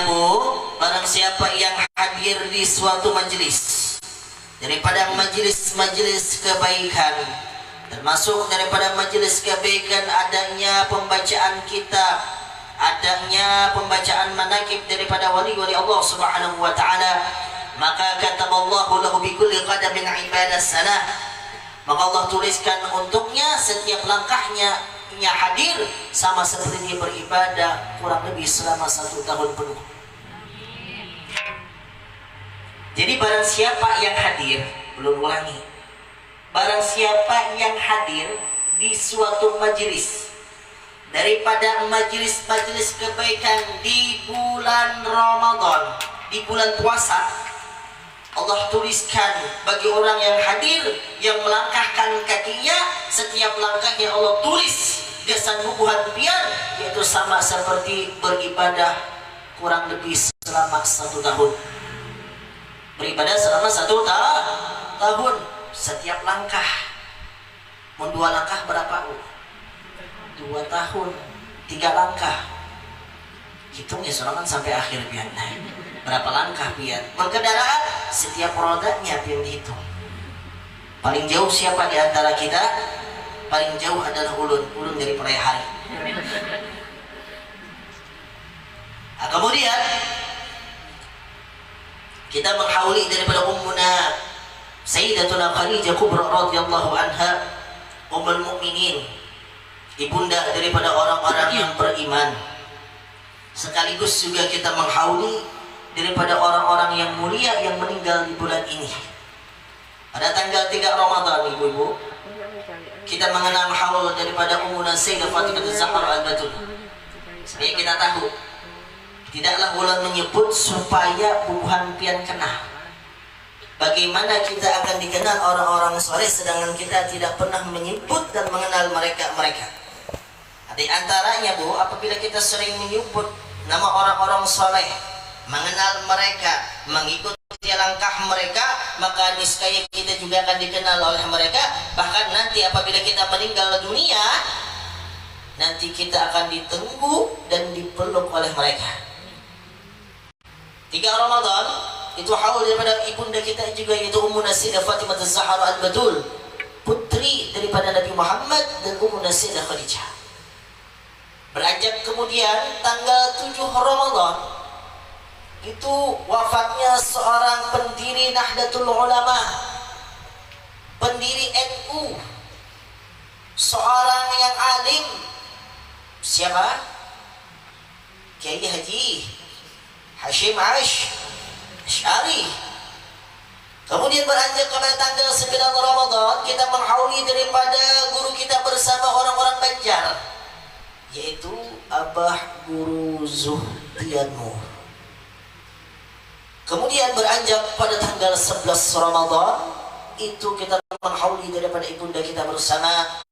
barang siapa yang hadir di suatu majelis daripada majelis-majelis kebaikan, termasuk daripada majelis kebaikan adanya pembacaan kitab, adanya pembacaan manaqib daripada wali-wali Allah Subhanahu wa taala, maka kataballahu lahu bi kulli qadamin ibadah sanah, maka Allah tuliskan untuknya setiap langkahnya hadir sama seperti dia beribadah kurang lebih selama 1 tahun penuh. Jadi barang siapa yang hadir, belum ulangi, barang siapa yang hadir di suatu majelis daripada majelis-majelis kebaikan di bulan Ramadan, di bulan puasa, Allah tuliskan bagi orang yang hadir, yang melangkahkan kakinya, setiap langkahnya Allah tulis gasan bubuhan pian, yaitu sama seperti beribadah kurang lebih selama 1 tahun. Beribadah selama 1 tahun, setiap langkah. Mau 2 langkah berapa? 2 tahun, 3 langkah. Hitung ya sorangan sampai akhir pian. Berapa langkah pian? Berkendaraan, setiap rodanya pian dihitung. Paling jauh siapa di antara kita? Paling jauh adalah ulun dari perayaan hari. Nah, kemudian kita menghauli daripada ummuna Sayyidatuna Khadijah Kubra radhiyallahu anha, ummul mukminin, ibunda daripada orang-orang yang beriman. Sekaligus juga kita menghauli daripada orang-orang yang mulia yang meninggal di bulan ini. Pada tanggal 3 Ramadan, ibu-ibu, kita mengenang haul daripada ummuna Sayyidah Fatimah Az-Zahra Al-Batul. Supaya kita tahu, tidaklah bulan menyebut supaya bubuhan pian kena. Bagaimana kita akan dikenal orang-orang soleh sedangkan kita tidak pernah menyebut dan mengenal mereka. Di antaranya Bu, apabila kita sering menyebut nama orang-orang soleh, mengenal mereka, mengikuti langkah mereka, maka niscaya kita juga akan dikenal oleh mereka. Bahkan nanti apabila kita meninggal dunia, nanti kita akan ditunggu dan dipeluk oleh mereka. 3 Ramadan itu haul daripada ibunda kita juga, yaitu Ummuna Sayyidah Fatimah Az-Zahra Al-Batul, putri daripada Nabi Muhammad dan Ummuna Sayyidah Khadijah. Beranjak kemudian tanggal 7 Ramadan itu wafatnya seorang pendiri Nahdlatul Ulama, pendiri NU, seorang yang alim. Siapa? Kiai Haji Hashim Asy'ari. Kemudian beranjak kepada tanggal 9 Ramadan kita menghauli daripada guru kita bersama orang-orang Banjar, yaitu Abah Guru Zuhdianmu. Kemudian beranjak pada tanggal 11 Ramadan itu kita menghauli daripada ibunda kita bersama,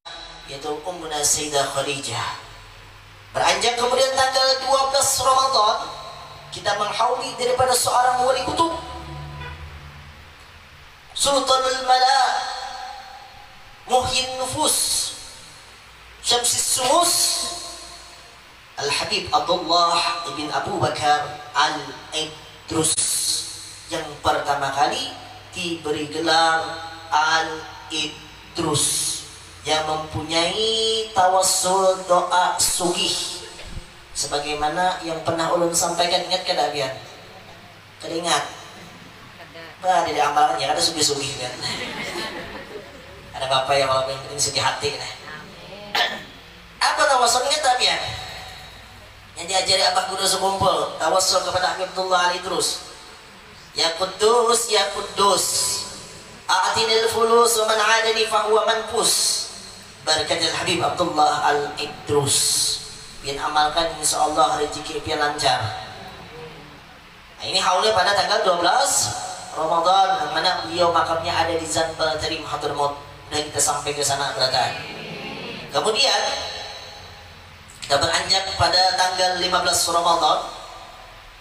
yaitu Ummuna Sayyidah Khadijah. Beranjak kemudian tanggal 12 Ramadan kita menghauli daripada seorang wali kutub, Sultanul Mala, Muhyin Nufus, Syamsis Sumus, Al-Habib Abdullah ibn Abu Bakar Al-Idrus, yang pertama kali diberi gelar Al-Idrus, yang mempunyai tawassul doa sugih sebagaimana yang pernah ulun sampaikan. Ingat kada biar? Kada ingat? Bah, di amalannya ada sugih-sugih kan. Ada bapak yang kalau penting sugih hati kan. Apa tawassul? Ingat tak biar? Yang diajari Abah Guru sekumpul, tawassul kepada Habibullah Al-Idrus. Ya Quddus, Ya Quddus, a'tinil fulus wa man 'adani fa huwa manfus. Barakatul Habib Abdullah Al-Idrus. Pian amalkan insyaallah rezeki pian lancar. Nah, ini haulnya pada tanggal 12 Ramadan, yang mana beliau makamnya ada di Zanbal Tarim Hadramaut. Dan kita sampai ke sana berada. Kemudian kita beranjak pada tanggal 15 Ramadan,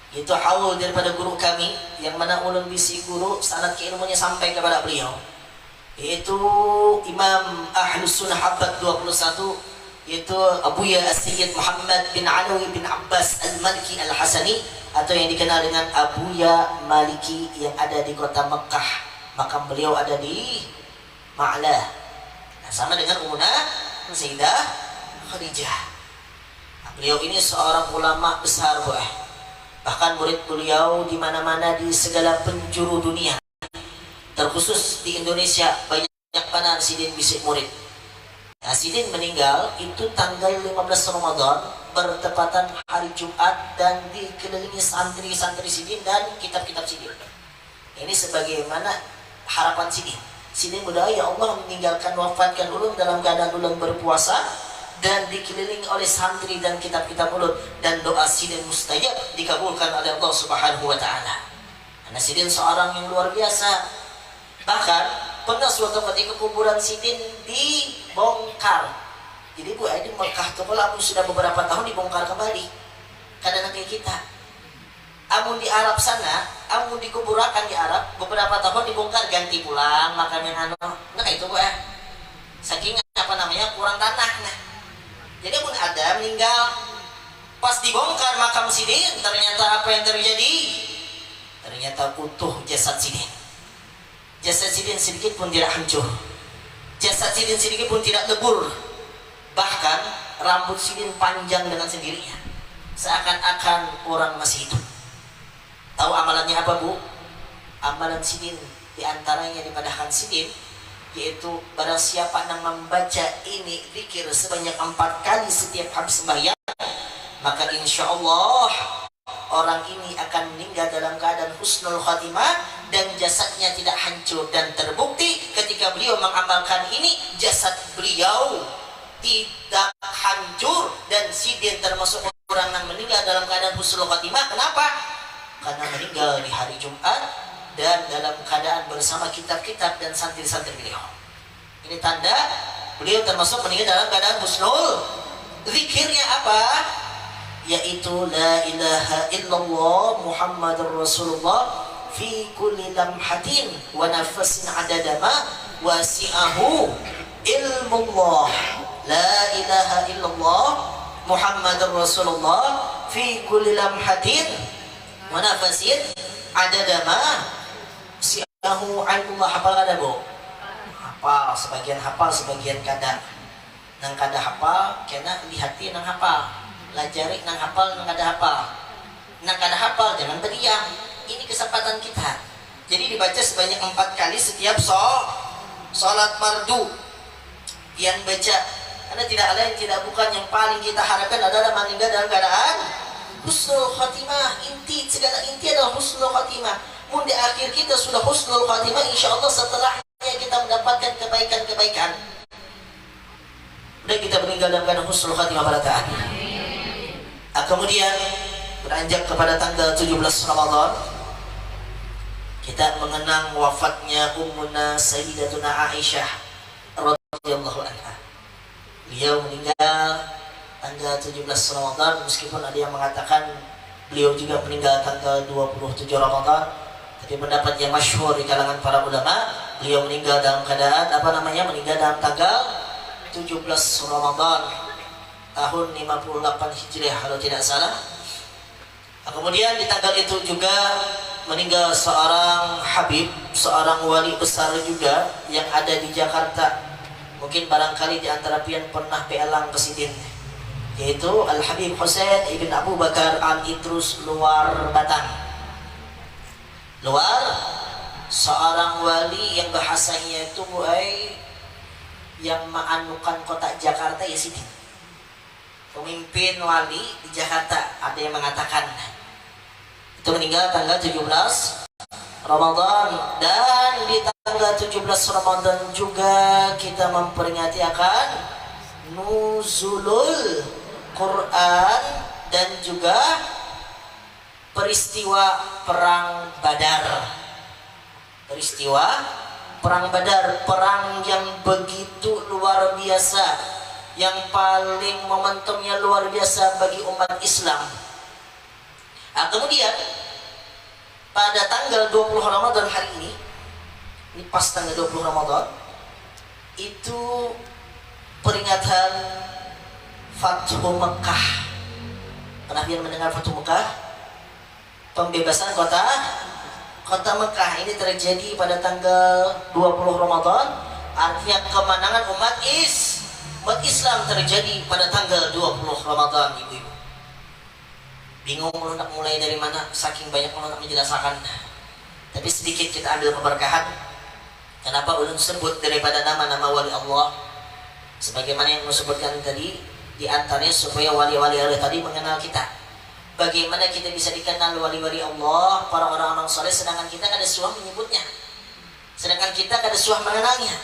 itu haul daripada guru kami, yang mana ulun bisi guru sanad keilmunya sampai kepada beliau, yaitu Imam Ahlus Sunnah Abad 21, yaitu Abuya As-Sayyid Muhammad bin Alawi bin Abbas Al-Malki Al-Hasani atau yang dikenal dengan Abuya Maliki yang ada di kota Mekah. Makam beliau ada di Ma'la. Nah, sama dengan Ummuna Sayyidah Khadijah. Nah, beliau ini seorang ulama besar, bahkan murid beliau di mana-mana di segala penjuru dunia. Terkhusus di Indonesia banyak mana Sidin bisik murid. Nah, Sidin meninggal itu tanggal 15 Ramadan bertepatan hari Jumat dan dikelilingi santri-santri Sidin dan kitab-kitab Sidin. Ini sebagaimana harapan Sidin. Sidin berdoa, ya Allah meninggalkan wafatkan ulun dalam keadaan ulun berpuasa dan dikelilingi oleh santri dan kitab-kitab ulun, dan doa Sidin mustajab dikabulkan oleh Allah Subhanahu wa taala. Karena Sidin seorang yang luar biasa. Bahkan pernah suatu ketika kuburan Sidin dibongkar. Jadi di Mekah itu kalau sudah beberapa tahun dibongkar kembali. Kadang kayak kita. Amun di Arab sana, amun dikuburakan di Arab beberapa tahun dibongkar ganti pulang makam yang nah itu saking kurang tanah. Nah, jadi pun ada meninggal pas dibongkar makam Sidin, ternyata apa yang terjadi? Ternyata utuh jasad Sidin. Jasad Sidin sedikit pun tidak hancur. Jasad Sidin sedikit pun tidak lebur. Bahkan rambut Sidin panjang dengan sendirinya, seakan-akan orang masih hidup. Tahu amalannya apa, Bu? Amalan Sidin diantaranya dipadahkan Sidin, yaitu barang siapa yang membaca ini zikir sebanyak 4 kali setiap habis sembahyang, maka insya Allah orang ini akan meninggal dalam keadaan husnul khatimah dan jasadnya tidak hancur. Dan terbukti ketika beliau mengamalkan ini, jasad beliau tidak hancur dan Sidin termasuk orang yang meninggal dalam keadaan husnul khatimah. Kenapa? Karena meninggal di hari Jumat dan dalam keadaan bersama kitab-kitab dan santri-santri beliau. Ini tanda beliau termasuk meninggal dalam keadaan husnul. Zikirnya apa? Yaitu la ilaha illallah Muhammadur Rasulullah fi kulli lamhatin wa nafasin adadama wasi'ahu ilmullah. La ilaha illallah Muhammadur Rasulullah fi kulli lamhatin wa nafasin adadama wasi'ahu ilmullah. Hafal kada, Bu? Hafal, sebagian hafal, sebagian kada. Nang kada hafal kena lihati nang hafal, lajari nang hafal nang kada hafal. Nang kada hafal jangan berdiam. Ini kesempatan kita. Jadi dibaca sebanyak 4 kali setiap sholat fardu yang baca. Karena tidak lain tidak bukan yang paling kita harapkan adalah meninggal dalam keadaan husnul khatimah. Inti segala inti adalah husnul khatimah. Mun di akhir kita sudah husnul khatimah, insya Allah setelahnya kita mendapatkan kebaikan-kebaikan. Dan kita meninggal dalam keadaan husnul khatimah pada taat. Kemudian beranjak kepada tanggal 17 Ramadan, kita mengenang wafatnya Ummuna Sayyidatuna Aisyah radhiyallahu anha. Beliau meninggal tanggal 17 Ramadan, meskipun ada yang mengatakan beliau juga meninggal tanggal 27 Ramadan, tapi pendapat yang masyhur di kalangan para ulama, beliau meninggal dalam keadaan meninggal dalam tanggal 17 Ramadan tahun 58 Hijriah kalau tidak salah. Kemudian di tanggal itu juga meninggal seorang Habib, seorang wali besar juga yang ada di Jakarta. Mungkin barangkali di antara pian pernah pelang ke Sidin, yaitu Al-Habib Husain Ibn Abu Bakar Al-Idrus Luar Batang. Luar, seorang wali yang bahasanya itu yang maanukan kota Jakarta ya Sidin. Pemimpin wali di Jakarta, ada yang mengatakan. Itu meninggal tanggal 17 Ramadan. Dan di tanggal 17 Ramadan juga kita memperingati akan nuzulul Quran dan juga peristiwa perang Badar. Peristiwa perang Badar, perang yang begitu luar biasa, yang paling momentumnya luar biasa bagi umat Islam. Kemudian pada tanggal 20 Ramadan hari ini pas tanggal 20 Ramadan, itu peringatan Fathu Mekah. Pernah mendengar Fathu Mekah? pembebasan kota Mekah. Ini terjadi pada tanggal 20 Ramadan. Artinya kemenangan umat Islam terjadi pada tanggal 20 Ramadan, ibu-ibu. Bingung nak mulai dari mana, saking banyak nak menjelaskan. Tapi sedikit kita ambil keberkahan. Kenapa ulun sebut daripada nama-nama wali Allah? Sebagaimana yang disebutkan tadi, di antaranya supaya wali-wali Allah tadi mengenal kita. Bagaimana kita bisa dikenal wali-wali Allah, para orang-orang soleh, sedangkan kita kada suah menyebutnya, sedangkan kita kada suah mengenalnya.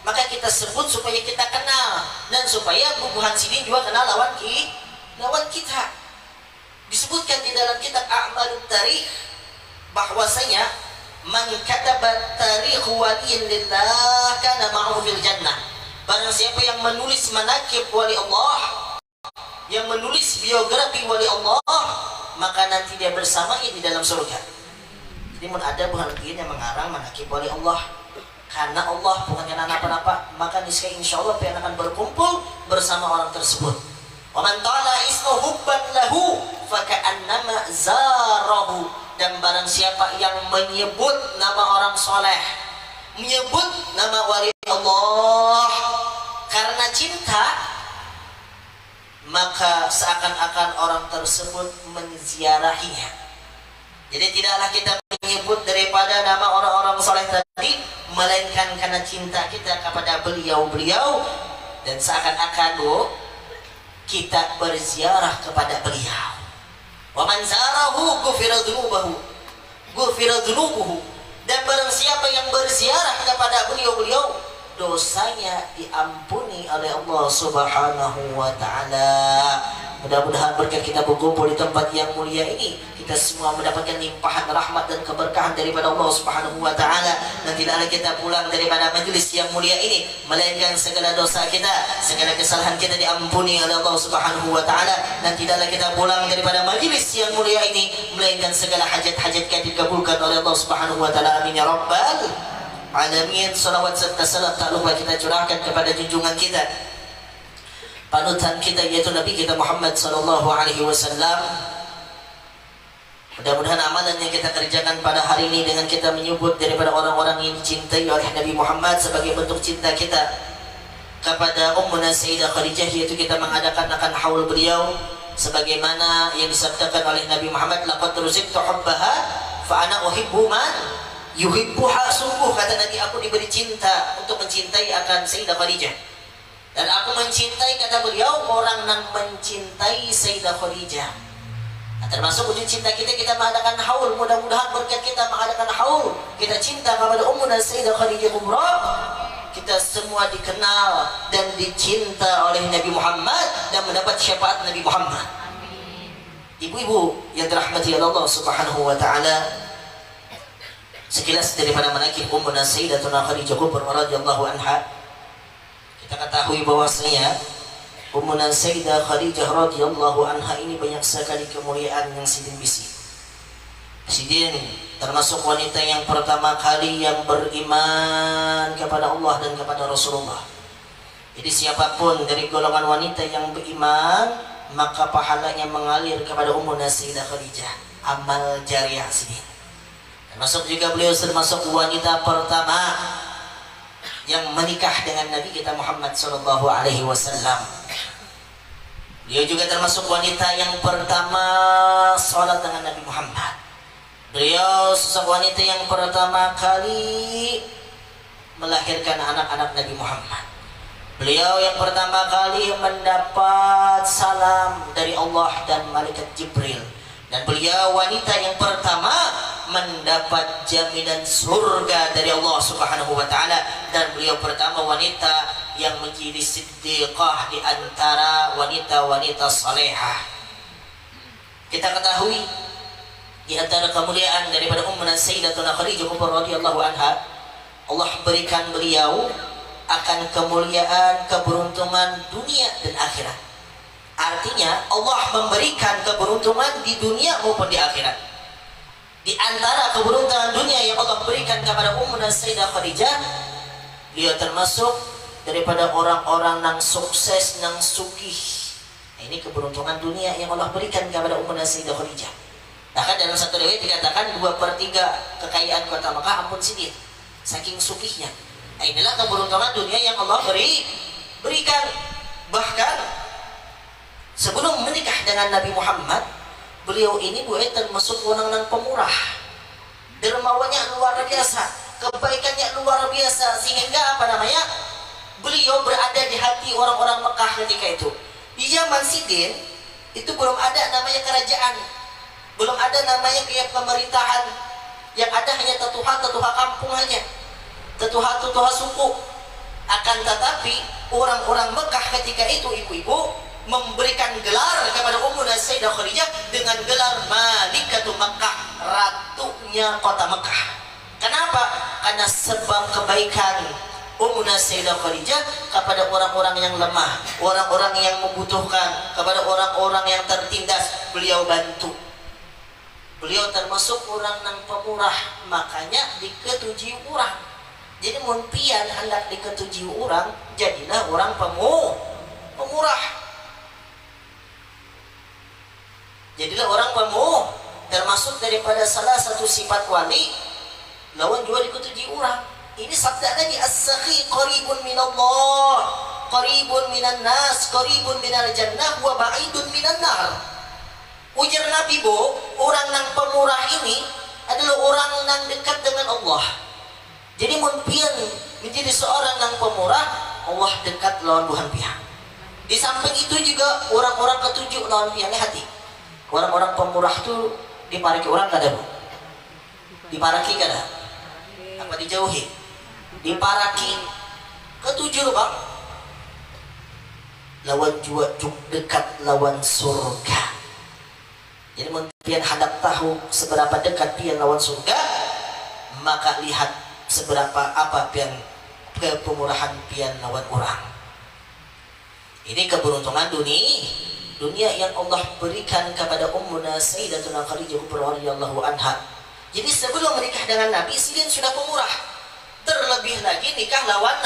Maka kita sebut supaya kita kenal, dan supaya bubuhan sidin juga kenal lawan kita. Disebutkan di dalam kitab A'malut Tarikh bahwasanya man katabat tarikh waliyin lillah kana ma'ahu fil jannah. Barang siapa yang menulis manakib wali Allah, yang menulis biografi wali Allah, maka nanti dia bersamanya di dalam surga. Jadi ada bukan lagi yang mengarang manakib wali Allah, karena Allah bukan karena apa-apa, maka niscaya insya Allah dia akan berkumpul bersama orang tersebut. Wa man ta'ala ismu hubban lahu faka'annama zarahu. Dan barang siapa yang menyebut nama orang soleh, menyebut nama wali Allah karena cinta, maka seakan-akan orang tersebut menziarahinya. Jadi tidaklah kita menyebut daripada nama orang-orang soleh tadi, melainkan karena cinta kita kepada beliau-beliau, dan seakan-akan kita berziarah kepada beliau. Wa man zarahu ghufira dzunubuhu. Dan barang siapa yang berziarah kepada beliau-beliau, dosanya diampuni oleh Allah Subhanahu wa taala. Mudah-mudahan berkat kita berkumpul di tempat yang mulia ini, kita semua mendapatkan limpahan rahmat dan keberkahan daripada Allah Subhanahu wa taala. Dan tidaklah kita pulang daripada majelis yang mulia ini melainkan segala dosa kita, segala kesalahan kita diampuni oleh Allah Subhanahu wa taala. Dan tidaklah kita pulang daripada majelis yang mulia ini melainkan segala hajat-hajat kita dikabulkan oleh Allah Subhanahu wa taala. Amin ya rabbal alamin. Salawat serta salam tak lupa kita curahkan kepada junjungan kita, panutan kita, yaitu Nabi kita Muhammad sallallahu alaihi wasallam. Mudah-mudahan amalan yang kita kerjakan pada hari ini dengan kita menyebut daripada orang-orang yang dicintai oleh Nabi Muhammad sebagai bentuk cinta kita kepada Ummuna Sayyidah Khadijah, yaitu kita mengadakan akan haul beliau sebagaimana yang disabdakan oleh Nabi Muhammad, laqad ruzqtu hubbaha fa ana uhibbu man yuhibbuha. Sungguh kata Nabi, aku diberi cinta untuk mencintai akan Sayyidah Khadijah, dan aku mencintai, kata beliau, orang yang mencintai Sayyidah Khadijah. Nah, termasuk wujud cinta kita mengadakan haul. Mudah-mudahan berkat kita mengadakan haul, kita cinta kepada Ummuna Sayyidah Khadijah Kubra, kita semua dikenal dan dicinta oleh Nabi Muhammad dan mendapat syafaat Nabi Muhammad. Ibu-ibu yang dirahmati Allah Subhanahu wa taala, sekilas daripada manakib Ummuna Sayyidatuna Khadijah Kubra radhiyallahu anha, kita ketahui bahwasanya Ummuna Sayyidah Khadijah radhiyallahu anha ini banyak sekali kemuliaan yang sidin bisi. Sidin termasuk wanita yang pertama kali yang beriman kepada Allah dan kepada Rasulullah. Jadi siapapun dari golongan wanita yang beriman, maka pahalanya mengalir kepada Ummuna Sayyidah Khadijah, amal jariah sidin. Termasuk juga beliau termasuk wanita pertama yang menikah dengan Nabi kita Muhammad sallallahu alaihi wasallam. Beliau juga termasuk wanita yang pertama salat dengan Nabi Muhammad. Beliau sosok wanita yang pertama kali melahirkan anak-anak Nabi Muhammad. Beliau yang pertama kali mendapat salam dari Allah dan malaikat Jibril. Dan beliau wanita yang pertama mendapat jaminan surga dari Allah Subhanahu wa taala, dan beliau pertama wanita yang menjadi siddiqah di antara wanita-wanita salehah. Kita ketahui di antara kemuliaan daripada Ummuna Sayyidatuna Khadijah radhiyallahu anha, Allah berikan beliau akan kemuliaan, keberuntungan dunia dan akhirat. Artinya Allah memberikan keberuntungan di dunia maupun di akhirat. Di antara keberuntungan dunia yang Allah berikan kepada Ummuna Sayyidah Khadijah, beliau termasuk daripada orang-orang yang sukses, yang sugih. Nah, ini keberuntungan dunia yang Allah berikan kepada Ummuna Sayyidah Khadijah. Bahkan dalam satu riwayat dikatakan 2/3 kekayaan kota Mekah ampun sidin, saking sukihnya. Nah, inilah keberuntungan dunia yang Allah berikan. Bahkan sebelum menikah dengan Nabi Muhammad, beliau ini termasuk orang pemurah, dermawannya luar biasa, kebaikannya luar biasa, sehingga beliau berada di hati orang-orang Mekah ketika itu. Di zaman sidin itu belum ada namanya kerajaan, belum ada namanya kayak pemerintahan, yang ada hanya tetuha kampung aja, tetuha suku. Akan tetapi orang-orang Mekah ketika itu, ibu-ibu, memberikan gelar kepada Ummuna Sayyidah Khadijah dengan gelar Malikatul Makkah, ratunya kota Mekah. Kenapa? Karena sebab kebaikan Ummuna Sayyidah Khadijah kepada orang-orang yang lemah, orang-orang yang membutuhkan, kepada orang-orang yang tertindas, beliau bantu. Beliau termasuk orang yang pemurah, makanya diketujuh orang. Jadi munpian hendak diketujuh orang, jadilah orang pemurah. Jadilah orang termasuk daripada salah satu sifat wali, lawan juga diketujuh orang. Ini sabda Nabi, as-sakhi qaribun minallah, qaribun minan nas, qaribun minal jannah, wa ba'idun minan nar. Ujar Nabi, orang yang pemurah ini adalah orang yang dekat dengan Allah. Jadi munpian menjadi seorang yang pemurah, Allah dekat lawan Tuhan pihak. Di samping itu juga orang-orang ketujuh lawan pihaknya hati. Orang-orang pemurah itu diparaki orang kada, Bu? Diparaki kada? Apa dijauhi? Diparaki. Ketujuh, Bang. Lawan juga dekat lawan surga. Jadi munpian hadap tahu seberapa dekat pian lawan surga, maka lihat seberapa apa pian kepemurahan pian lawan orang. Ini keberuntungan dunia yang Allah berikan kepada Ummuna Sayyidatuna Khadijah radhiyallahu anha. Jadi sebelum menikah dengan Nabi, sidin sudah pemurah. Terlebih lagi nikah lawan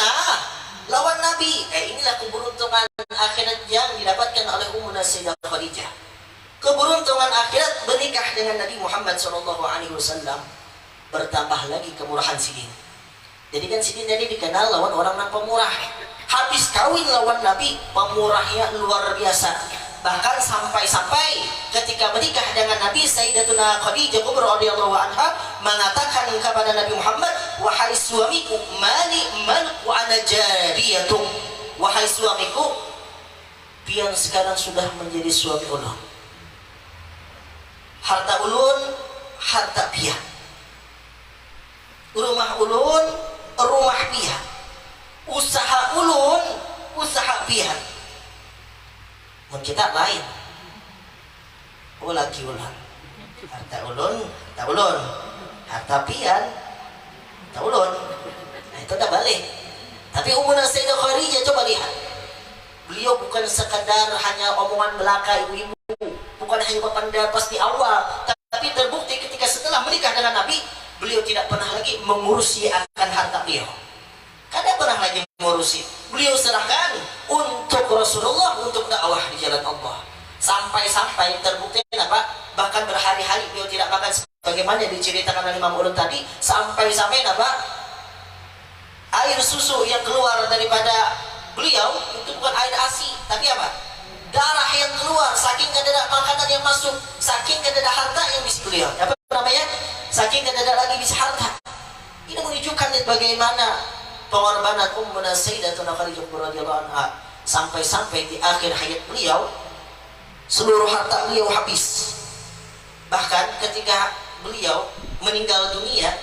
Nabi. Inilah keberuntungan akhirat yang didapatkan oleh Ummuna Sayyidah Khadijah. Keberuntungan akhirat menikah dengan Nabi Muhammad SAW. Bertambah lagi kemurahan sidin. Jadi kan sidin tadi dikenal lawan orang yang pemurah. Habis kawin lawan Nabi, pemurahnya luar biasa. Bahkan sampai-sampai ketika menikah dengan Nabi, Sayyidatuna Khadijah radhiyallahu anha mengatakan kepada Nabi Muhammad, wahai suamiku, malku ana jariyatum. Wahai suamiku, pian sekarang sudah menjadi suami ulun. Harta ulun, harta pian. Rumah ulun, rumah pian. Usaha ulun, usaha pian. Mun kita lain. Laki ulun. Harta ulun, harta ulun. Harta pian, harta ulun. Nah, itu dah balik. Tapi Ummuna Sayyidah Khadijah, coba lihat. Beliau bukan sekadar hanya omongan belaka ibu-ibu, bukan hanya berpandai pas di awal, tapi terbukti ketika setelah menikah dengan Nabi, beliau tidak pernah lagi mengurusi akan harta beliau. Kada pernah lagi mengurusi. Beliau serahkan untuk Rasulullah, untuk dakwah di jalan Allah. Sampai-sampai terbukti apa? Bahkan berhari-hari beliau tidak makan, sebagaimana diceritakan oleh Imam Ulun tadi. Sampai-sampai apa? Air susu yang keluar daripada beliau itu bukan air ASI, tapi apa? Darah yang keluar, saking kadada makanan yang masuk, saking kadada harta yang bisa beliau. Apa namanya? Saking kadada lagi bisa harta. Ini menunjukkan bagaimana pengorbanan Ummuna Sayyidatuna Khadijah radhiyallahu anha. Sampai-sampai di akhir hayat beliau, seluruh harta beliau habis. Bahkan ketika beliau meninggal dunia,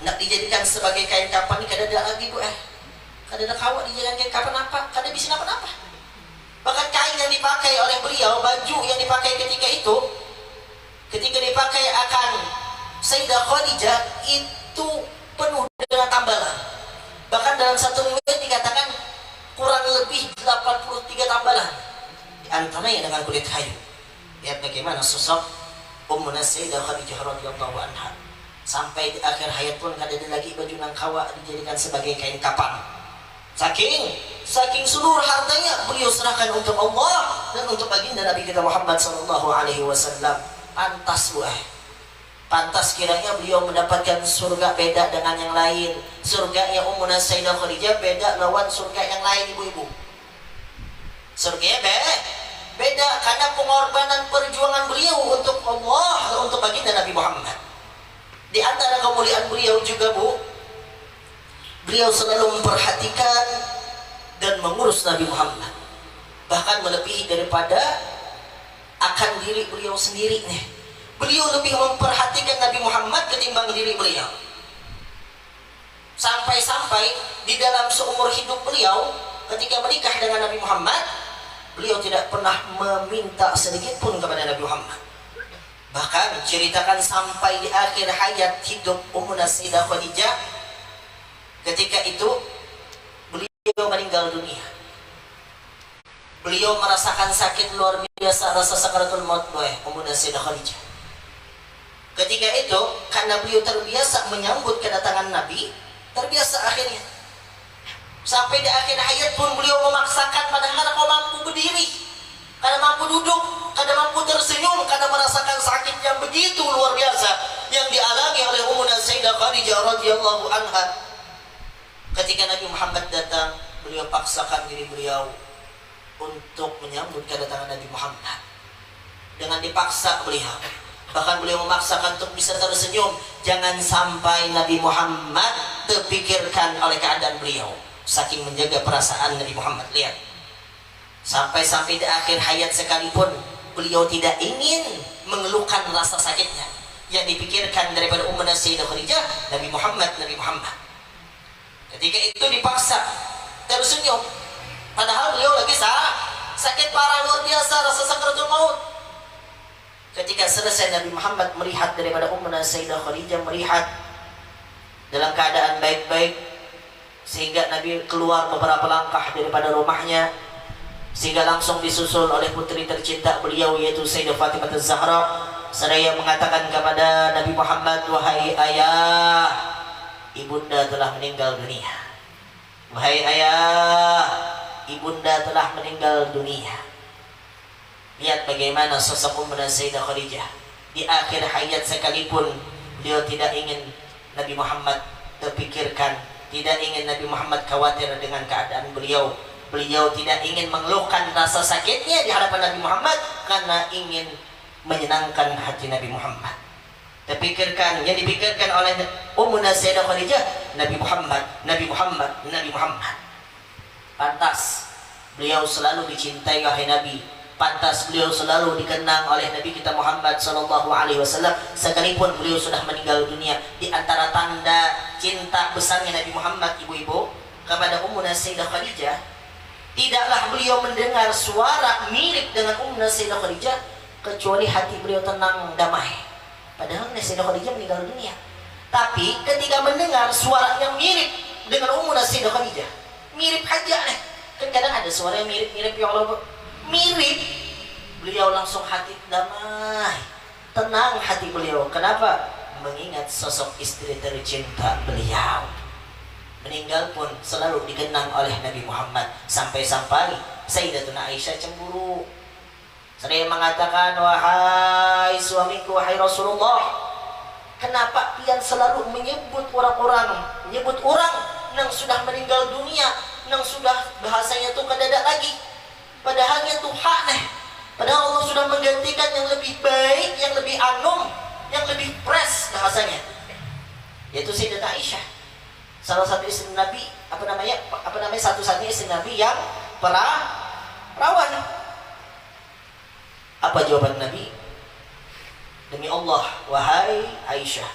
hendak dijadikan sebagai kain kapan, ini kadada lagi, Bu. Kadada kawat dijadikan kain kapan apa? Kada bisa apa-apa. Bahkan kain yang dipakai oleh beliau, baju yang dipakai ketika itu, ketika dipakai akan Sayyidah Khadijah, itu penuh dengan tambalan. Bahkan dalam satu riwayat dikatakan kurang lebih 83 tambalan, di antaranya dengan kulit kayu. Lihat bagaimana sosok Ummuna Sayyidah Khadijah radhiyallahu anha. Sampai di akhir hayat pun kada ada lagi baju nang kawa dijadikan sebagai kain kapan. Saking seluruh hartanya beliau serahkan untuk Allah dan untuk baginda Nabi kita Muhammad sallallahu alaihi wasallam. pantas pantas kiranya beliau mendapatkan surga beda dengan yang lain. Surganya Ummuna Sayyidah Khadijah beda lawan surga yang lain, ibu-ibu. Surganya beda karena pengorbanan perjuangan beliau untuk Allah, untuk baginda Nabi Muhammad. Di antara kemuliaan beliau juga, Bu, beliau selalu memperhatikan dan mengurus Nabi Muhammad, bahkan melebihi daripada akan diri beliau sendiri nih. Beliau lebih memperhatikan Nabi Muhammad ketimbang diri beliau. Sampai-sampai di dalam seumur hidup beliau ketika menikah dengan Nabi Muhammad, beliau tidak pernah meminta sedikit pun kepada Nabi Muhammad. Bahkan ceritakan sampai di akhir hayat hidup Ummuna Sayyidah Khadijah, ketika itu beliau meninggal dunia. Beliau merasakan sakit luar biasa, rasa sakaratul maut Ummuna Sayyidah Khadijah. Ketika itu karena beliau terbiasa menyambut kedatangan Nabi, terbiasa akhirnya. Sampai di akhir hayat pun beliau memaksakan, padahal kau mampu berdiri, karena mampu duduk, karena mampu tersenyum, karena merasakan sakit yang begitu luar biasa yang dialami oleh Ummuna Sayyidah Khadijah radhiyallahu anha. Ketika Nabi Muhammad datang, beliau paksakan diri beliau untuk menyambut kedatangan Nabi Muhammad. Dengan dipaksa beliau, bahkan beliau memaksakan untuk bisa tersenyum, jangan sampai Nabi Muhammad terpikirkan oleh keadaan beliau. Saking menjaga perasaan Nabi Muhammad, lihat. Sampai-sampai di akhir hayat sekalipun beliau tidak ingin mengeluhkan rasa sakitnya. Yang dipikirkan daripada Ummuna Sayyidah Khadijah, Nabi Muhammad. Ketika itu dipaksa tersenyum, padahal beliau lagi sakit parah luar biasa, rasa sakaratul maut. Ketika selesai, Nabi Muhammad melihat daripada Ummuna Sayyidah Khadijah, melihat dalam keadaan baik-baik, sehingga Nabi keluar beberapa langkah daripada rumahnya, sehingga langsung disusul oleh putri tercinta beliau yaitu Sayyidah Fatimah Az-Zahra. Seraya mengatakan kepada Nabi Muhammad, wahai ayah, ibunda telah meninggal dunia. Wahai ayah, ibunda telah meninggal dunia. Lihat bagaimana sosok Ummuna Sayyidah Khadijah. Di akhir hayat sekalipun beliau tidak ingin Nabi Muhammad terpikirkan, tidak ingin Nabi Muhammad khawatir dengan keadaan beliau. Beliau tidak ingin mengeluhkan rasa sakitnya di hadapan Nabi Muhammad karena ingin menyenangkan hati Nabi Muhammad. Yang dipikirkan oleh Ummuna Sayyidah Khadijah, Nabi Muhammad. Pantas beliau selalu dicintai oleh Nabi. Pantas beliau selalu dikenang oleh Nabi kita Muhammad sallallahu alaihi wasallam sekalipun beliau sudah meninggal dunia. Di antara tanda cinta besarnya Nabi Muhammad, ibu-ibu, kepada Ummuna Sayyidah Khadijah, tidaklah beliau mendengar suara mirip dengan Ummuna Sayyidah Khadijah kecuali hati beliau tenang, damai. Padahal Sayyidah Khadijah meninggal dunia, tapi ketika mendengar suara yang mirip dengan Ummuna Sayyidah Khadijah, mirip aja nih. Kan kadang ada suara yang mirip ya Allah, mirip, beliau langsung hati damai, tenang hati beliau. Kenapa? Mengingat sosok istri tercinta beliau. Meninggal pun selalu dikenang oleh Nabi Muhammad. Sampai-sampai Sayyidatuna Aisyah cemburu. Sering mengatakan, wahai suamiku, wahai Rasulullah, kenapa kalian selalu menyebut orang yang sudah meninggal dunia, yang sudah bahasanya tuh kedadak lagi, padahalnya tuh hak nih. Padahal Allah sudah menggantikan yang lebih baik, yang lebih anum, yang lebih fresh bahasanya, yaitu Sayyidatuna Aisyah, salah satu istri Nabi, satu-satunya istri Nabi yang perawan. Apa jawaban Nabi? Demi Allah, wahai Aisyah,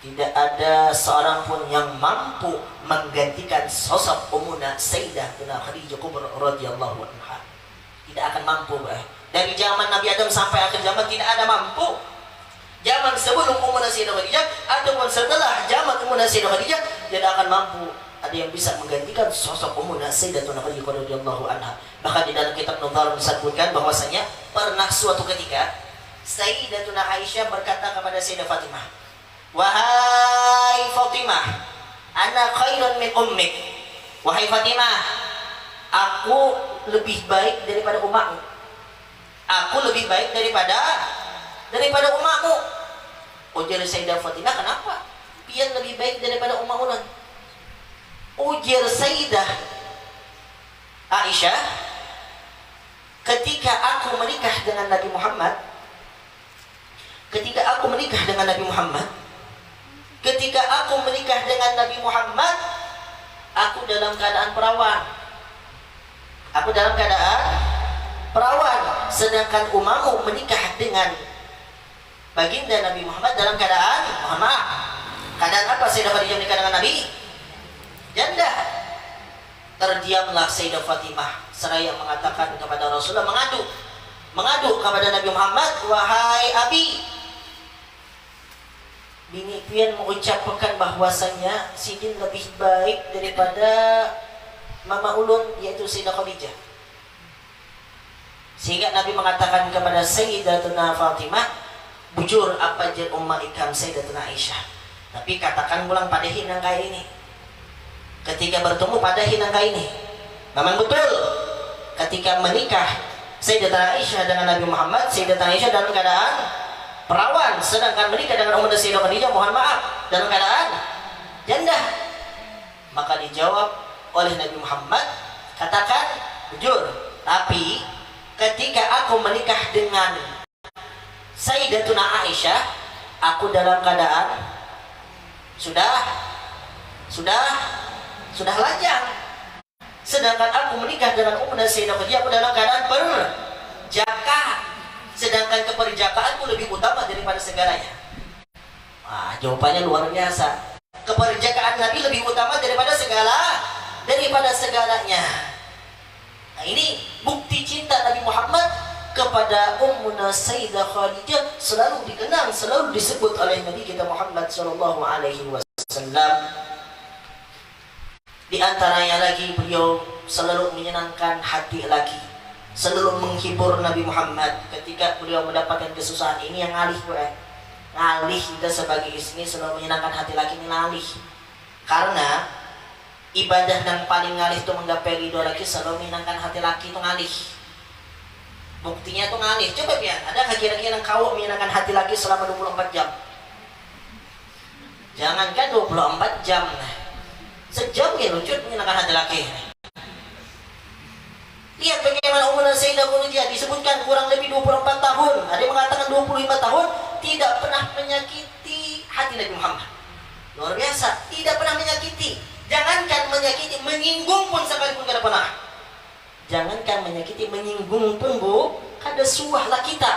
tidak ada seorang pun yang mampu menggantikan sosok Ummuna Sayyidatuna Khadijah Kubra radhiyallahu anha. Tidak akan mampu. Dari zaman Nabi Adam sampai akhir zaman tidak ada mampu. Zaman sebelum Ummuna Sayyidah Khadijah ataupun setelah zaman Ummuna Sayyidah Khadijah tidak akan mampu ada yang bisa menggantikan sosok Ummuna Sayyidatuna Khadijah radhiyallahu anha. Bahkan di dalam kitab Nuzul disebutkan bahwasanya pernah suatu ketika Sayyidatuna Aisyah berkata kepada Sayyidah Fatimah, wahai Fatimah, ana khairun min ummik. Wahai Fatimah, aku lebih baik daripada umakmu. Aku lebih baik daripada daripada umakmu. Ujar Sayyidah Fatimah, kenapa? Pian lebih baik daripada umak ulun. Ujar Sayyidah Aisyah, ketika aku menikah dengan Nabi Muhammad, ketika aku menikah dengan Nabi Muhammad, aku dalam keadaan perawan. Aku dalam keadaan perawan, sedangkan umamu menikah dengan baginda Nabi Muhammad dalam keadaan, mohon maaf, keadaan apa Sayyidah Khadijah menikah dengan Nabi? Janda. Terdiamlah Sayyidah Fatimah seraya mengatakan kepada Rasulullah, mengadu kepada Nabi Muhammad, wahai Abi, bini pian mengucapkan bahwasanya Sidin lebih baik daripada mama ulun, yaitu Sayyidah Khadijah. Sehingga Nabi mengatakan kepada Sayyidatuna Fatimah, bujur apa jen umma ikam Sayyidatuna Aisyah. Tapi katakan pulang pada hinang kayak ini. Ketika bertemu pada hinang kayak ini, memang betul ketika menikah Sayyidatuna Aisyah dengan Nabi Muhammad, Sayyidatuna Aisyah dalam keadaan perawan, sedangkan menikah dengan Ummu Sayyidah Khadijah, mohon maaf, dalam keadaan janda. Maka dijawab oleh Nabi Muhammad, katakan jujur, tapi ketika aku menikah dengan Sayyidatuna Aisyah, aku dalam keadaan sudah lajang. Sedangkan aku menikah dengan Ummu Sayyidah Khadijah, aku dalam keadaan perjaka. Sedangkan keperjakaanku lebih utama daripada segalanya. Wah, jawabannya luar biasa. Keperjakaan Nabi lebih utama daripada segalanya. Nah, ini bukti cinta Nabi Muhammad kepada Ummu Sayyidah Khadijah selalu dikenang, selalu disebut oleh Nabi kita Muhammad sallallahu alaihi wasallam. Di antaranya lagi, beliau selalu menyenangkan hati laki, selalu menghibur Nabi Muhammad ketika beliau mendapatkan kesusahan. Ini yang ngalih kita sebagai istri selalu menyenangkan hati laki ini ngalih. Karena ibadah yang paling ngalih itu menggapai ridho laki, selalu menyenangkan hati laki itu ngalih. Buktinya itu ngalih. Coba biar ada kira-kira yang kau menyenangkan hati laki selama 24 jam. Jangankan 24 jam, sejam ya lucut menyenangkan hati laki. Lihat bagaimana Ummu Sayyidah Khadijah disebutkan kurang lebih 24 tahun, ada yang mengatakan 25 tahun tidak pernah menyakiti hati Nabi Muhammad. Luar biasa, tidak pernah menyakiti. Jangankan menyakiti, menyinggung pun sekalipun tidak pernah. Jangankan menyakiti, menyinggung pun kada suahlah kita.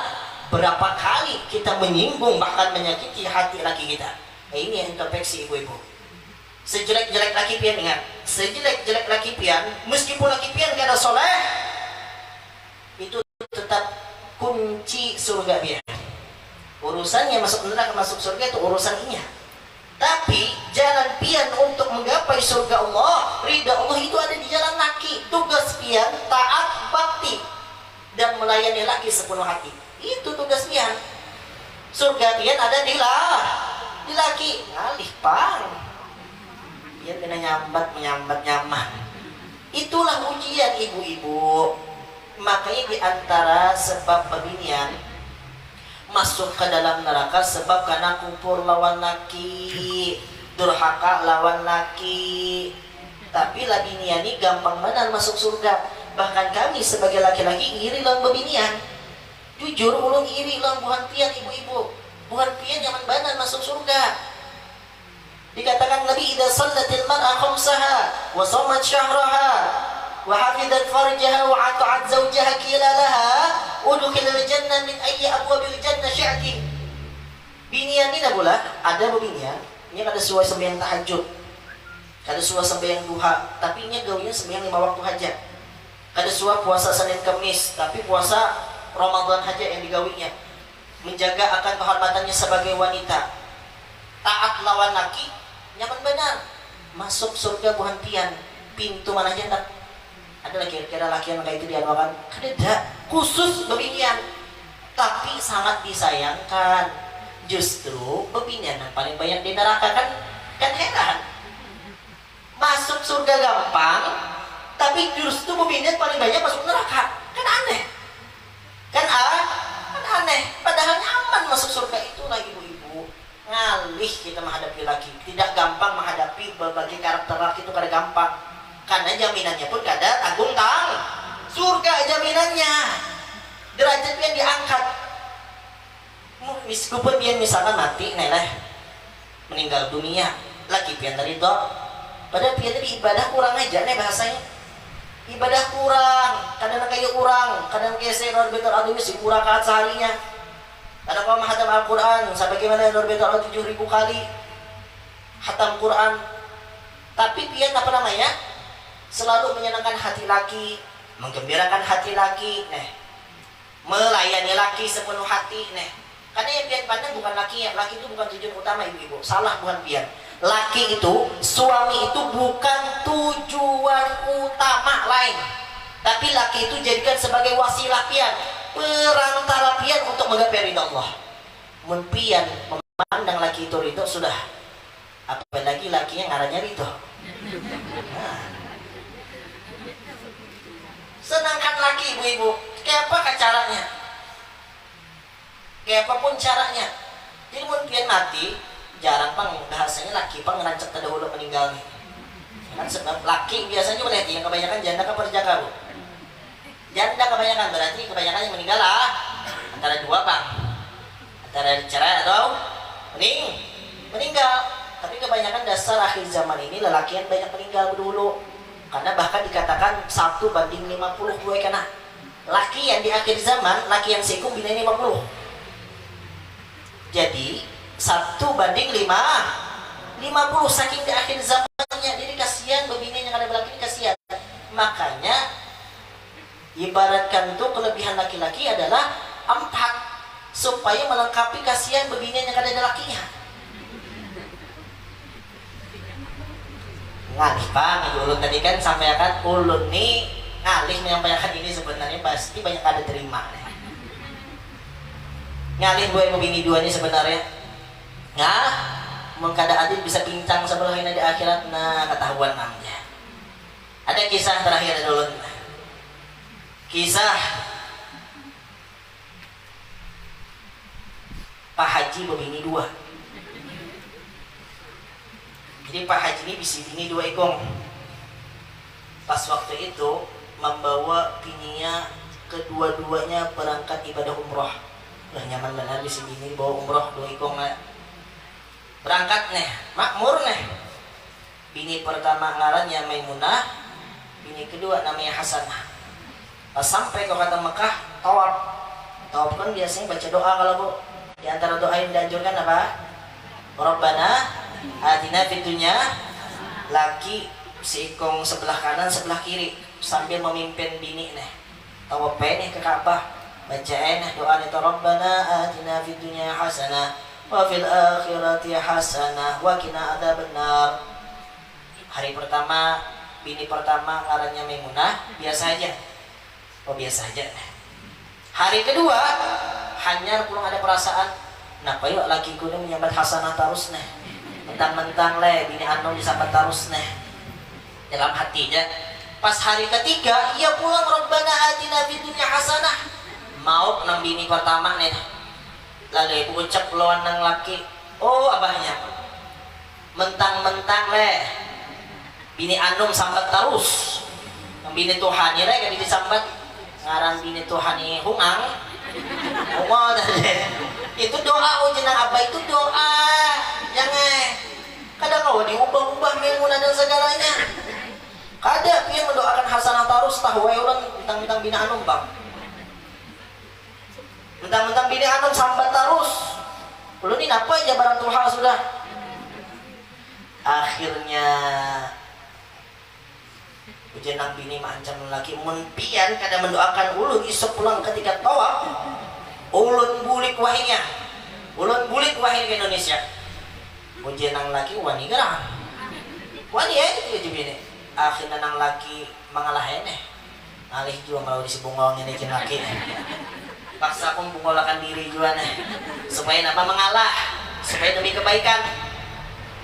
Berapa kali kita menyinggung bahkan menyakiti hati laki kita. Nah, ini yang introspeksi ibu-ibu. Sejelek-jelek laki pian, ingat, sejelek-jelek laki pian, meskipun laki pian kada soleh, itu tetap kunci surga pian. Urusannya masuk neraka masuk surga itu urusannya. Tapi jalan pian untuk menggapai surga Allah, ridha Allah itu ada di jalan laki. Tugas pian taat, bakti dan melayani laki sepenuh hati. Itu tugas pian. Surga pian ada di laki. Ngalih pang. Dia kena menyambat nyaman. Itulah ujian ibu-ibu. Makanya di antara sebab pebinian masuk ke dalam neraka sebab karena kumpul lawan laki, durhaka lawan laki. Tapi lah binian ini gampang benar masuk surga. Bahkan kami sebagai laki-laki iri lang bebinian. Jujur ulun iri lang buhan pian ibu-ibu. Buhan pian zaman benar masuk surga. Dikatakan Nabi, idza sallatil mar'a khamsaha wa shamat syahraha wa hafidat farjaha wa ata'at zawjaha qila laha udkhilil jannah min ayyi abwabil jannah syi'ti. Binian ini pula ada binian, ini kada suai sembahyang tahajud, kada suai sembahyang duha, tapi ini gaunya sembahyang 5 waktu haja. Kada suai puasa Senin Kamis, tapi puasa Ramadan haja yang digawinya. Menjaga akan kehormatannya sebagai wanita. Taat lawan laki, nyaman benar masuk surga buhan pian. Pintu mana aja tak ada lagi kira-kira laki yang kayak itu dianuakan kada khusus bebinian. Tapi sangat disayangkan justru bebinian yang paling banyak di neraka. Kan heran, masuk surga gampang tapi justru bebinian paling banyak masuk neraka. Kan aneh, kan aneh, padahal nyaman jalan masuk surga itulah ibu-ibu. Ngalih kita menghadapi laki. Tidak gampang menghadapi berbagai karakter laki itu kada gampang. Karena jaminannya pun kada tanggung surga jaminannya. Derajat yang diangkat. Meskipun dia misalkan mati neleh meninggal dunia, lagi pian dari itu. Padahal pian tadi ibadah kurang aja nih bahasanya. Ibadah kurang, kadang kayak kurang, kadang kayak saya Norbetor Adumi si kurang kat seharinya. Kadang kau menghatam Al-Quran, sampai gimana Norbetor 7.000 kali hatam Quran. Tapi pian apa namanya? Selalu menyenangkan hati laki, menggembirakan hati laki, melayani laki sepenuh hati, Karena yang pian pandang bukan laki ya, laki itu bukan tujuan utama ibu-ibu. Salah bukan pian. Laki itu, suami itu bukan tujuan utama lain. Tapi laki itu jadikan sebagai wasilah pian, perantara pian untuk menggapai ridha Allah. Mun pian memandang laki itu ridho sudah. Apalagi lakinya ngaranya ridho. Nah. Senangkan laki ibu-ibu. Kayak apa caranya? Kayak apapun caranya. Jadi mun pian mati, jarang pang bahasanya laki pang ngerancak terdahulu meninggal nih. Kan sebab laki biasanya melihat yang kebanyakan janda ke perjaka bu. Janda kebanyakan berarti kebanyakan yang meninggal lah. Antara dua bang, antara cerai atau meninggal. Tapi kebanyakan dasar akhir zaman ini lelaki yang banyak meninggal dulu. Karena bahkan dikatakan 1:50 gue kena. Laki yang di akhir zaman, laki yang sekum bina 50. Jadi 1:50 saking di akhir zamannya. Jadi kasihan begini yang ada belakang ini kasihan. Makanya ibaratkan itu kelebihan laki-laki adalah 4 supaya melengkapi kasihan begini yang ada di lakinya. Ngalih pak, ulun tadi kan sampaikan ulun nih ngalih menyampaikan ini sebenarnya pasti banyak ada terima. Ngalih gue mau bini dua ini sebenarnya. Nah, mengkada adil bisa pincang sebelah ini di akhirat, nah ketahuan namanya. Ada kisah terakhir dulu. Kisah Pak Haji berbini 2. Jadi Pak Haji ini bisa bini 2 ikong. Pas waktu itu membawa bininya kedua-duanya berangkat ibadah umroh. Udah nyaman benar bisa bini bawa umroh 2 ikong berangkat makmur Bini pertama ngarannya Maimunah, bini kedua namanya Hasanah. Pas sampai ke kota Mekah, tawaf. Tawaf kan biasanya baca doa kalau bu. Di antara doa yang dianjurkan apa? Rabbana atina fid dunya, laki seikong sebelah kanan sebelah kiri sambil memimpin bini tawaf ke Ka'bah, bacain doa itu Rabbana atina fid dunya hasanah wa fil akhirati hasanah wa qina adzabannar. Hari pertama bini pertama ngarannya Maimunah, biasa aja. Biasa aja. Hari kedua hanya pulang ada perasaan, kenapa yuk laki kuning menyambat hasanah terus mentang-mentang bini anom disambat terus dalam hatinya. Pas hari ketiga ia pulang Rabbana atina fid dunya hasanah, mau nang bini pertama lalu ibu ucap lawan nang laki, oh abahnya mentang-mentang bini anom sambat terus, nang bini Tuhan ya gak disambat ngaran bini Tuhan hungang itu doa jenang abah itu doa jangan kadang kau diubah-ubah Maimunah dan segalanya. Kada pian mendoakan hasanah terus tahu ulang mentang-mentang bini anom bang, mentang-mentang bini anom sambat terus belum ini apa aja barang Tuhan sudah. Akhirnya jenang bini macam lagi pian kada mendoakan ulun isok pulang ketika tawaf. Ulun bulik wahinya, ulun bulik wahir ke Indonesia. Jenang laki wani gerang, wani itu aja bini. Akhirnya nang laki mengalah ngalih juga kalau disebungolnya jenang laki. Paksa pun bungolakan diri juga supaya apa mengalah, supaya demi kebaikan.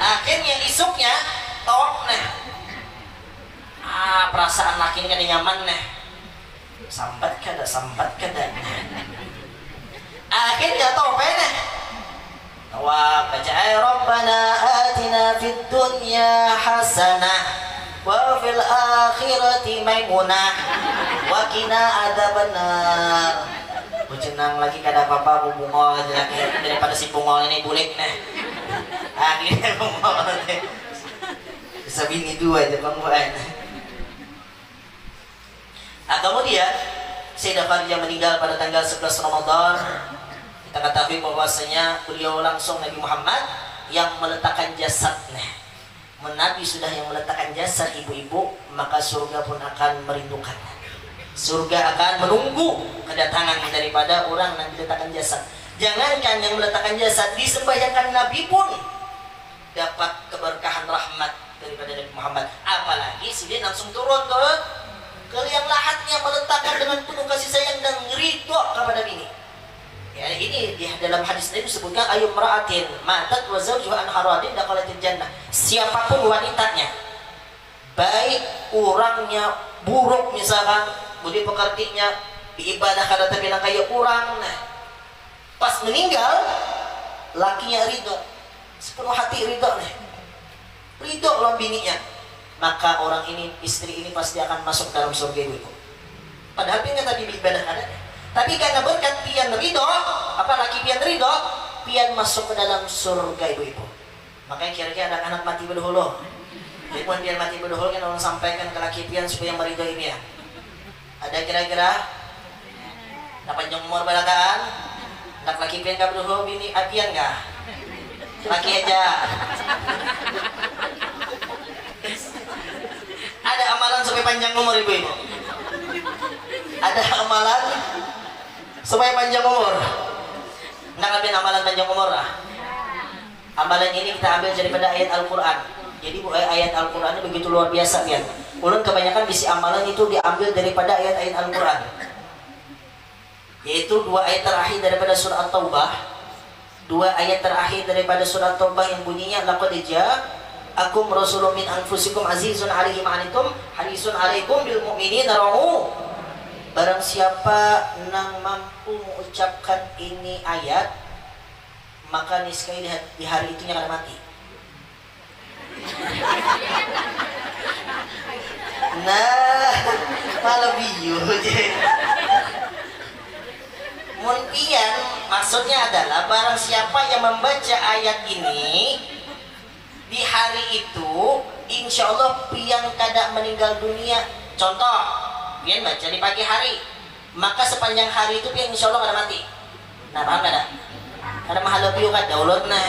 Akhirnya isuknya tawaf perasaan laki kan nyaman sambat kada Akhirnya topenya wa baca Rabbana atina fid dunya hasanah wa fil akhirati maimunah wa qina adzabannar. Jenang lagi kada apa-apa bungol daripada si bungol ini bulik nah. Akhirnya bungol bisa bini dua aja pangguan. Nah, kemudian Sayyidah Khadijah meninggal pada tanggal 11 Ramadan. Kita ketahui bahwasanya beliau langsung Nabi Muhammad yang meletakkan jasadnya. Nabi sudah yang meletakkan jasad ibu-ibu, maka surga pun akan merindukannya. Surga akan menunggu kedatangan daripada orang yang diletakkan jasad. Jangankan yang meletakkan jasad, disembahyangkan Nabi pun dapat keberkahan rahmat daripada Nabi Muhammad. Apalagi si dia langsung turun ke liang lahatnya, meletakkan dengan penuh kasih sayang dan ridho kepada bini. Ya, ini dalam hadis Nabi disebutkan ayum ra'atin matat wa zawjuha an haradin dakalatil jannah. Siapapun wanitanya, baik orangnya buruk misalkan budi pekertinya ibadah kada terbilang kayak orang, nah pas meninggal lakinya ridho sepenuh hati, ridho nih, ridho lawan bininya, maka orang ini, istri ini pasti akan masuk dalam surga ibu. Padahal pian tadi ibadah kada, tapi karena berkat pian ridho, apa laki pian ridho, pian masuk ke dalam surga ibu-ibu. Makanya kira-kira anak-anak mati berdahulu. Jadi pun pian mati berdahulu kan orang sampaikan ke laki pian supaya meridho ini ya. Ada kira-kira dapat panjang umur balataan, nak laki pian kah berdahulu bini apian kah? Laki aja. Ada amalan supaya panjang umur ibu-ibu. Ada amalan supaya panjang umur. Nak lebih amalan panjang umur lah. Amalan ini kita ambil daripada ayat Al-Quran. Jadi ayat Al-Quran ini begitu luar biasa kan. Ulun kebanyakan bisi amalan itu diambil daripada ayat-ayat Al-Quran. Yaitu dua ayat terakhir daripada surah At-Taubah. Dua ayat terakhir daripada surah At-Taubah yang bunyinya laqad ja'akum rasulun min anfusikum azizun 'alaihi ma anittum harisun 'alaikum bil mu'minina ra'uf. Barang siapa yang mampu mengucapkan ini ayat, maka niscaya di hari itu akan mati. Nah, malah biu Munpian maksudnya adalah barang siapa yang membaca ayat ini di hari itu, insya Allah pian kada meninggal dunia. Contoh, pian baca di pagi hari, maka sepanjang hari itu pian insya Allah kada mati. Nah, paham kada? Kada mahal biu kada ulun nah.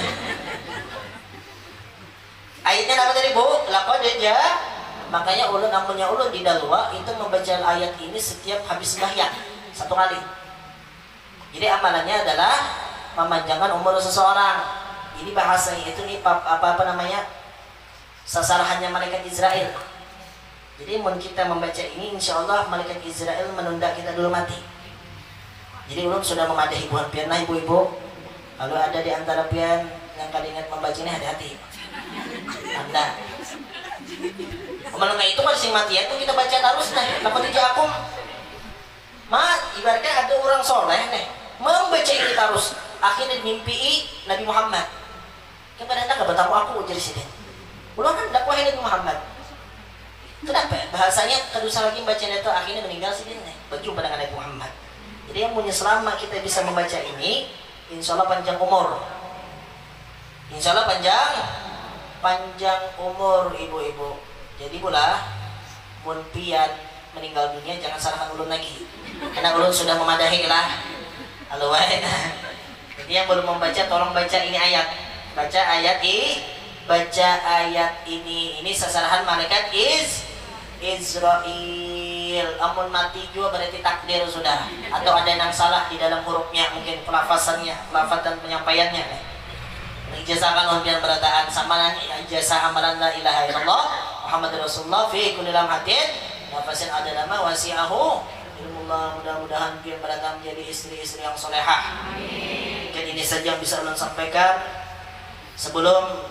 Ayatnya apa tadi bu? Laqad ja'akum. Makanya ulun namanya ulun di dalwa itu membaca ayat ini setiap habis sembahyang satu kali. Jadi amalannya adalah memanjangkan umur seseorang. Ini bahasanya itu nih apa namanya, sasarahannya malaikat Israel. Jadi mun kita membaca ini, insya Allah malaikat Israel menunda kita dulu mati. Jadi ulun sudah memadahi buhan pian nah ibu-ibu. Kalau ada di antara pian yang kali ingat membaca ini, hati-hati. Anda kalau kayak itu kan sing mati itu kita baca terus nih. Laqad ja'akum. Ibaratnya ada orang soleh nih membaca ini terus, akhirnya mimpi Nabi Muhammad. Kepada anda nggak bertamu aku jadi sini. Ulang kan dakwah Nabi Muhammad. Kenapa? Bahasanya kedusa lagi baca itu akhirnya meninggal sini nih. Berjumpa dengan Nabi Muhammad. Jadi yang punya selama kita bisa membaca ini, insya Allah panjang umur. Insya Allah panjang umur ibu-ibu. Jadi pula mun pian meninggal dunia jangan salahkan ulun lagi, karena ulun sudah memadahi lah. Halo jadi yang belum membaca tolong baca ini ayat, baca ayat ini sasarahan malaikat Israel. Amun mati juga berarti takdir sudah, atau ada yang salah di dalam hurufnya, mungkin pelafazan penyampaiannya. Ijazahkan oleh berataan samalan ijazah amalan la ilaha illallah Muhammad Rasulullah fi kulli lamhatin nafasin ada nama wasi'ahu ilmullah. Mudah-mudahan biar berataan menjadi istri-istri yang solehah. Mungkin ini saja yang bisa ulun sampaikan sebelum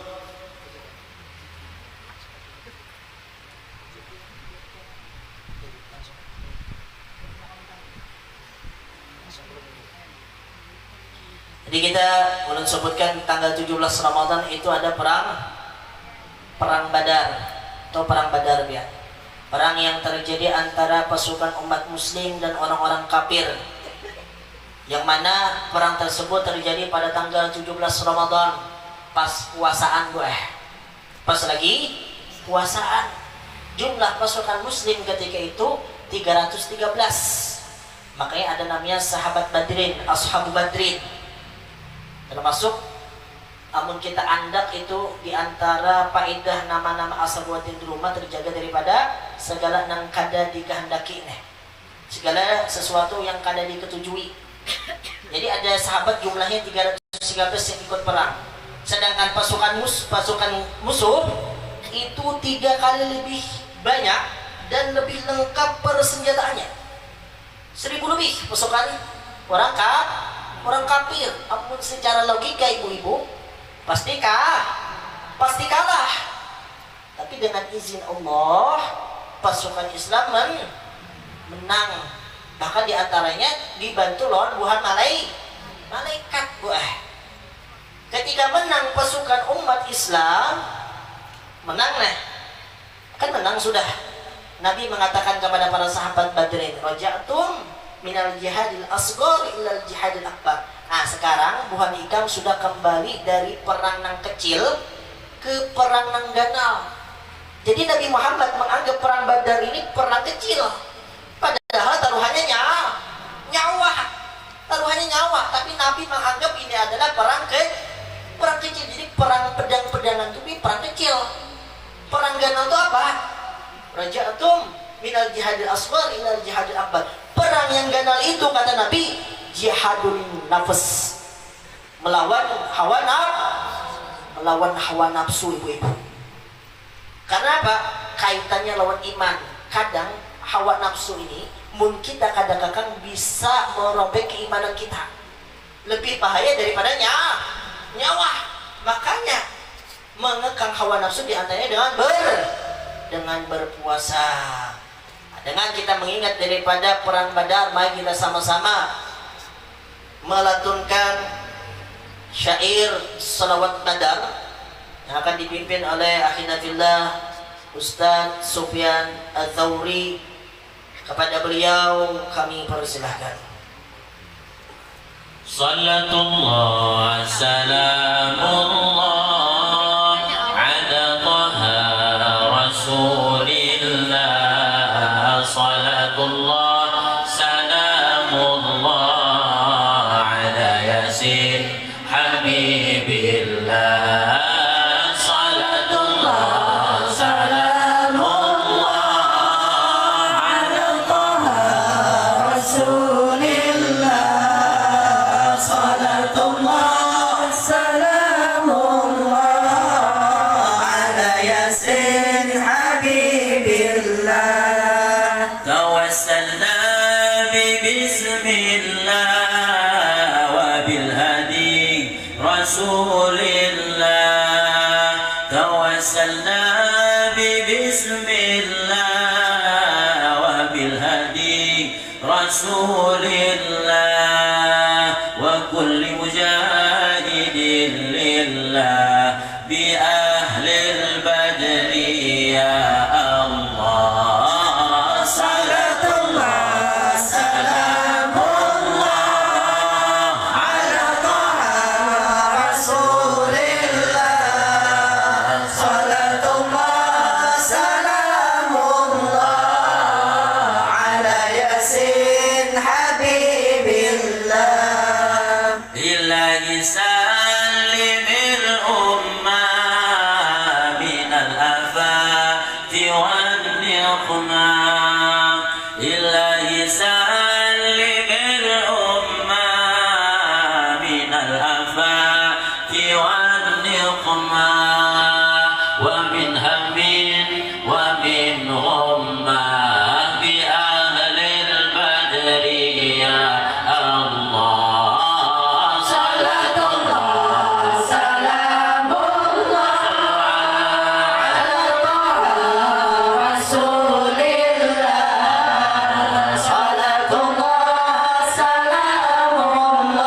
Jadi kita ulun sebutkan tanggal 17 Ramadan itu ada perang Badar atau perang Badar ya. Perang yang terjadi antara pasukan umat muslim dan orang-orang kafir. Yang mana perang tersebut terjadi pada tanggal 17 Ramadan pas puasaan pas lagi puasaan. Jumlah pasukan muslim ketika itu 313. Makanya ada namanya sahabat Badrin, ashabu Badrin. Termasuk amun kita andak itu diantara faedah nama-nama ashabu Badrin di rumah terjaga daripada segala nang kada dikehendaki segala sesuatu yang kada diketujui. Jadi ada sahabat jumlahnya 313 yang ikut perang. Sedangkan pasukan musuh itu 3 kali lebih banyak dan lebih lengkap persenjataannya. 1000 lebih pasukan orang kafir. Ampun, secara logika ibu-ibu pasti kalah. Tapi dengan izin Allah pasukan Islam menang. Bahkan diantaranya dibantu lawan buhan malaikat. Ketika menang pasukan umat Islam menang kan menang sudah. Nabi mengatakan kepada para sahabat Badrin, raja'tum minal jihadil asghar ilal jihadil akbar. Nah sekarang buhan ikam sudah kembali dari perang nang kecil ke perang nang ganal. Jadi Nabi Muhammad menganggap perang Badar ini perang kecil, padahal taruhannya nyawa. Tapi Nabi menganggap ini adalah perang kecil. Jadi perang pedang-pedangan itu perang kecil. Perang ganal itu apa? Raja'tum minal jihadil asghar ilal jihadil akbar. Perang yang ganal itu kata Nabi jihadun nafas, melawan hawa nafsu ibu-ibu. Karena apa? Kaitannya lawan iman. Kadang hawa nafsu ini mungkin kita kadang-kadang bisa merobek keimanan kita. Lebih bahaya daripada nyawa. Makanya mengekang hawa nafsu diantaranya dengan berpuasa. Dengan kita mengingat daripada perang Badar, mari kita sama-sama melatunkan syair salawat Badar yang akan dipimpin oleh akhina fillah Ustaz Sufyan Ats-Tsauri. Kepada beliau kami persilahkan. Sallatullah salamullah ala taha rasulillah. Salatullah salamullah ala yasin habibillah. Rasulillah wa kulli mujahidin lillah bi ahlil badri ya Allah. Salatullah salamullah ala taha rasulillah. Salatullah salamullah ala yasin habibillah. Ilahi salimil ummah minal afati wan niqmah. Ilahi salimil ummah minal afati wan niqmah. Wa min hammin wa min ghammah bi ahlil badri ya Allah. Salatullah salamullah ala taha rasulillah. Salatullah salamullah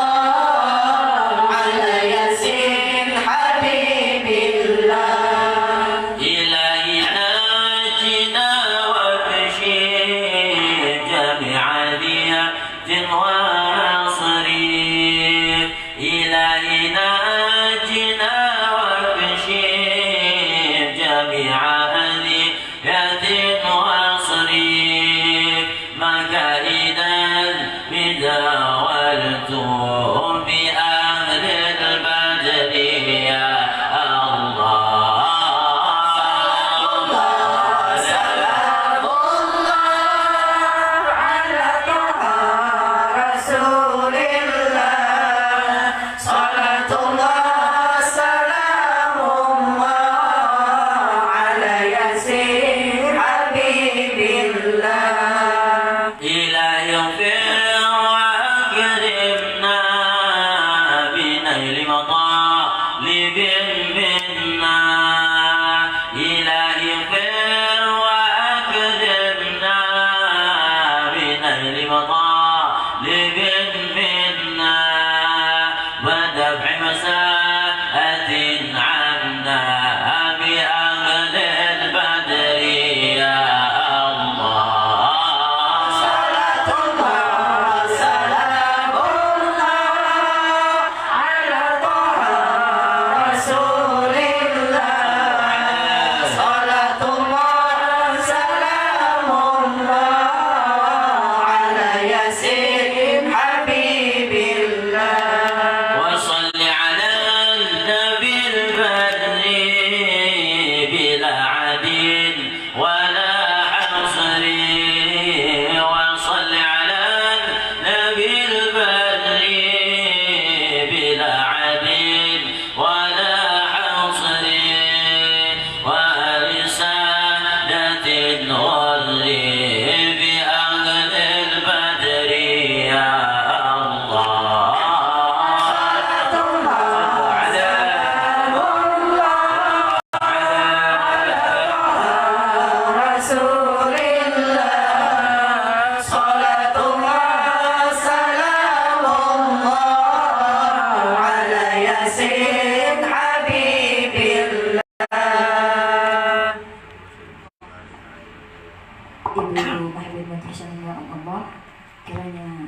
yang Allah, kiranya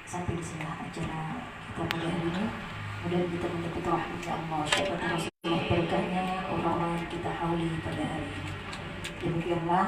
sampai di sini acara kita pada hari ini. Kemudian kita mendapat rahmatnya Allah, syafaat Rasulullah, berkahnya orang-orang yang kita hauli pada hari ini. Demikianlah